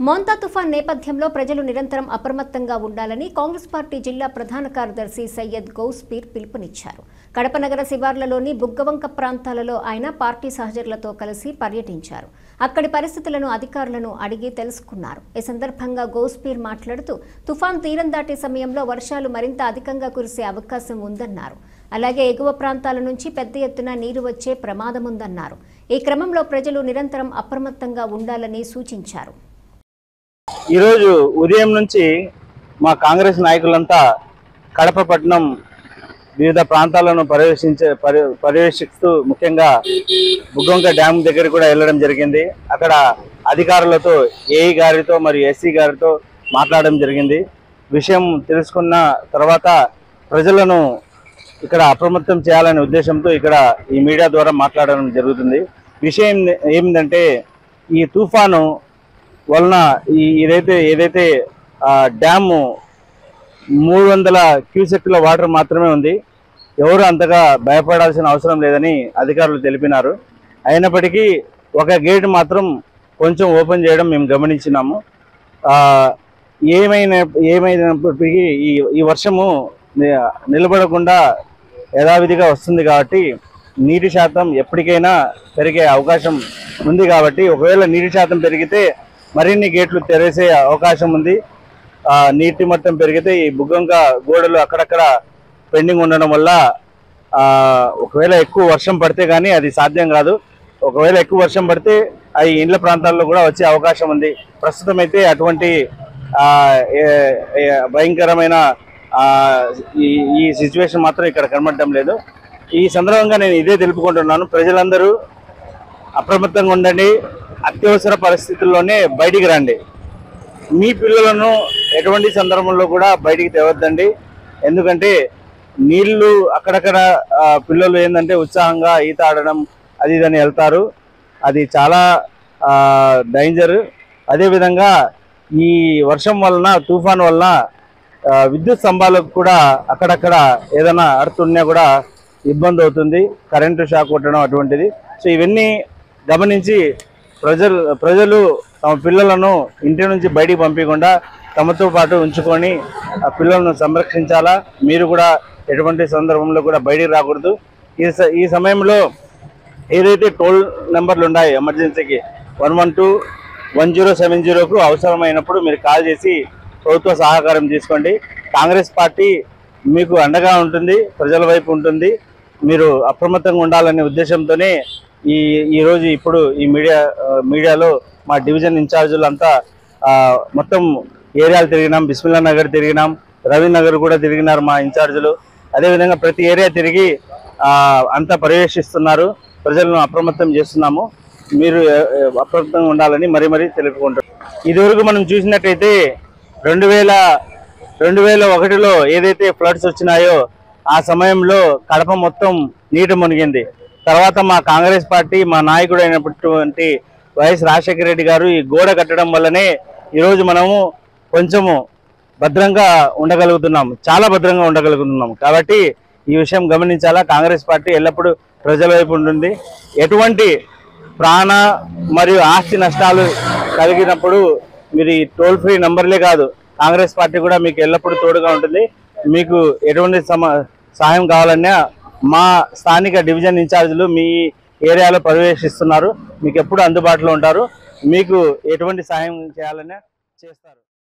మోంతా తుఫాన్ నేపథ్యంలో ప్రజలు నిరంతరం అప్రమత్తంగా ఉండాలని కాంగ్రెస్ పార్టీ జిల్లా ప్రధాన కార్యదర్శి సయ్యద్ గౌస్ పీర్ పిలుపునిచ్చారు. కడప నగర శివార్లలోని బుగ్గవంక ప్రాంతాలలో ఆయన పార్టీ సహచరులతో కలిసి పర్యటించారు. అక్కడి పరిస్థితులను అధికారులను అడిగి తెలుసుకున్నారు. ఈ సందర్భంగా గౌస్ పీర్ మాట్లాడుతూ తుఫాన్ తీరం దాటే సమయంలో వర్షాలు మరింత అధికంగా కురిసే అవకాశం ఉందన్నారు. అలాగే ఎగువ ప్రాంతాల నుంచి పెద్ద ఎత్తున నీరు వచ్చే ప్రమాదముందన్నారు. ఈ క్రమంలో ప్రజలు నిరంతరం అప్రమత్తంగా ఉండాలని సూచించారు. ఈరోజు ఉదయం నుంచి మా కాంగ్రెస్ నాయకులంతా కడప పట్టణం వివిధ ప్రాంతాలను పర్యవేక్షిస్తూ ముఖ్యంగా బుగ్గవంక డ్యామ్ దగ్గర కూడా వెళ్ళడం జరిగింది. అక్కడ అధికారులతో ఏఈ గారితో మరియు ఎస్సీ గారితో మాట్లాడడం జరిగింది. విషయం తెలుసుకున్న తర్వాత ప్రజలను ఇక్కడ అప్రమత్తం చేయాలనే ఉద్దేశంతో ఇక్కడ ఈ మీడియా ద్వారా మాట్లాడడం జరుగుతుంది. విషయం ఏమిటంటే ఈ తుఫాను వలన ఏదైతే డ్యాము 300 క్యూసెక్ల వాటర్ మాత్రమే ఉంది. ఎవరు అంతగా భయపడాల్సిన అవసరం లేదని అధికారులు తెలిపినారు. అయినప్పటికీ ఒక గేట్ మాత్రం కొంచెం ఓపెన్ చేయడం మేము గమనించినాము. ఏమైనప్పటికీ ఈ వర్షము నిలబడకుండా యథావిధిగా వస్తుంది కాబట్టి నీటి శాతం ఎప్పటికైనా పెరిగే అవకాశం ఉంది. కాబట్టి ఒకవేళ నీటి శాతం పెరిగితే మరిన్ని గేట్లు తెరిసే అవకాశం ఉంది. నీటి మట్టం పెరిగితే ఈ బుగ్గవంక గోడలు అక్కడక్కడ పెండింగ్ ఉండడం వల్ల ఒకవేళ ఎక్కువ వర్షం పడితే కానీ అది సాధ్యం కాదు. ఒకవేళ ఎక్కువ వర్షం పడితే అది ఇండ్ల ప్రాంతాల్లో కూడా వచ్చే అవకాశం ఉంది. ప్రస్తుతం అయితే అటువంటి భయంకరమైన ఈ సిచ్యువేషన్ మాత్రం ఇక్కడ కనబడటం లేదు. ఈ సందర్భంగా నేను ఇదే తెలుపుకుంటున్నాను, ప్రజలందరూ అప్రమత్తంగా ఉండండి. అత్యవసర పరిస్థితుల్లోనే బయటికి రండి. మీ పిల్లలను ఎటువంటి సందర్భంలో కూడా బయటికి తేవద్దండి. ఎందుకంటే నీళ్లు అక్కడక్కడ పిల్లలు ఏంటంటే ఉత్సాహంగా ఈత ఆడడం అది ఇదని వెళ్తారు. అది చాలా డేంజర్. అదేవిధంగా ఈ వర్షం వలన తుఫాన్ వలన విద్యుత్ స్తంభాలకు కూడా అక్కడక్కడ ఏదైనా అడుతున్నా కూడా ఇబ్బంది అవుతుంది, కరెంటు షాక్ కొట్టడం అటువంటిది. సో ఇవన్నీ గమనించి ప్రజలు తమ పిల్లలను ఇంటి నుంచి బయటికి పంపించకుండా తమతో పాటు ఉంచుకొని ఆ పిల్లలను సంరక్షించాలా. మీరు కూడా ఎటువంటి సందర్భంలో కూడా బయటికి రాకూడదు. ఈ సమయంలో ఏదైతే టోల్ నెంబర్లు ఉన్నాయో ఎమర్జెన్సీకి 112, 1070కు అవసరమైనప్పుడు మీరు కాల్ చేసి ప్రభుత్వ సహకారం తీసుకోండి. కాంగ్రెస్ పార్టీ మీకు అండగా ఉంటుంది, ప్రజల వైపు ఉంటుంది. మీరు అప్రమత్తంగా ఉండాలనే ఉద్దేశంతోనే ఈరోజు ఇప్పుడు ఈ మీడియాలో మా డివిజన్ ఇన్ఛార్జీలు అంతా మొత్తం ఏరియాలు తిరిగినాం. బిస్మిల్లా నగర్ తిరిగినాం, రవీనగర్ కూడా తిరిగినారు మా ఇన్ఛార్జీలు. అదేవిధంగా ప్రతి ఏరియా తిరిగి అంతా పర్యవేక్షిస్తున్నారు. ప్రజలను అప్రమత్తం చేస్తున్నాము. మీరు అప్రమత్తంగా ఉండాలని మరీ తెలుపుకుంటారు. ఇదివరకు మనం చూసినట్టయితే 2001లో ఏదైతే ఫ్లడ్స్ వచ్చినాయో ఆ సమయంలో కడప మొత్తం నీటి మునిగింది. తర్వాత మా కాంగ్రెస్ పార్టీ మా నాయకుడు అయినటువంటి వైఎస్ రాజశేఖర రెడ్డి గారు ఈ గోడ కట్టడం వల్లనే ఈరోజు మనము కొంచెము భద్రంగా ఉండగలుగుతున్నాము, చాలా భద్రంగా ఉండగలుగుతున్నాము. కాబట్టి ఈ విషయం గమనించాలా. కాంగ్రెస్ పార్టీ ఎల్లప్పుడూ ప్రజల వైపు ఉంటుంది. ఎటువంటి ప్రాణ మరియు ఆస్తి నష్టాలు కలిగినప్పుడు మీరు ఈ టోల్ ఫ్రీ నంబర్లే కాదు, కాంగ్రెస్ పార్టీ కూడా మీకు ఎల్లప్పుడూ తోడుగా ఉంటుంది. మీకు ఎటువంటి సహాయం కావాలన్నా మా స్థానిక డివిజన్ ఇన్ఛార్జీలు మీ ఏరియాలో పర్యవేక్షిస్తున్నారు. మీకు ఎప్పుడు అందుబాటులో ఉంటారు. మీకు ఎటువంటి సహాయం చేయాలన్నా చేస్తారు.